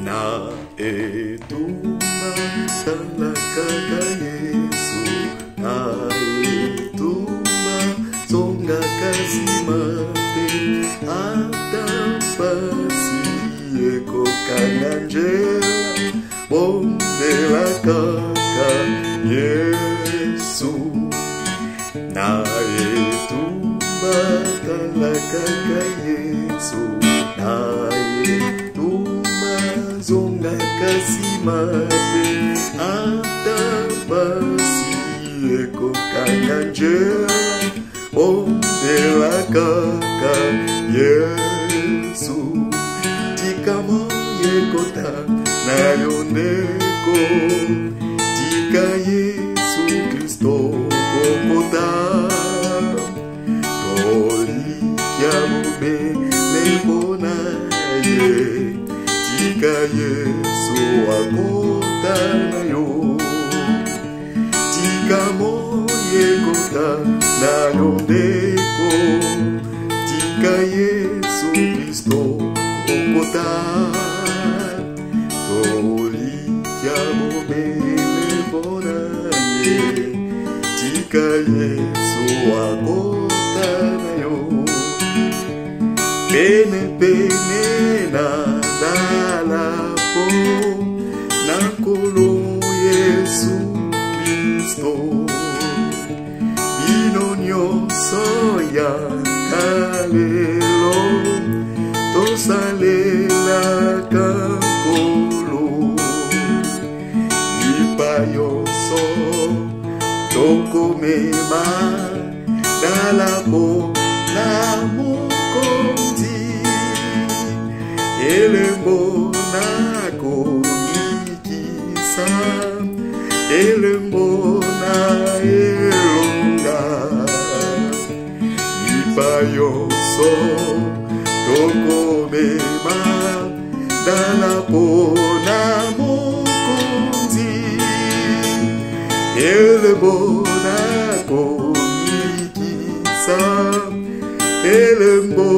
na etuma talakaka Yesu na etuma songa kazimate atapasi eko kanganjela bondela kaka Yesu na etuma talakaka Yesu na etuma zonga kasimate atapasi eko kanganjela bondela kaka Yesu tika moye kota na yoneko tika Yesu Kristo kokota toli kia mube lebona ye tika Yesu akota na yo tika moye kota na yoneko tika Yesu Kristo kokota toli kia mube lebona ye tika Yesu akota na yo pene pene na dalapo na kolo Yesu Kristo bino nyonso ya kalelo tosalela kankolo ipayoso tokomema dalapo na mokonzi elembo na komikisa elembo na elonga ipayoso tokomema dalapo na mokonzi elembo na komikisa elembo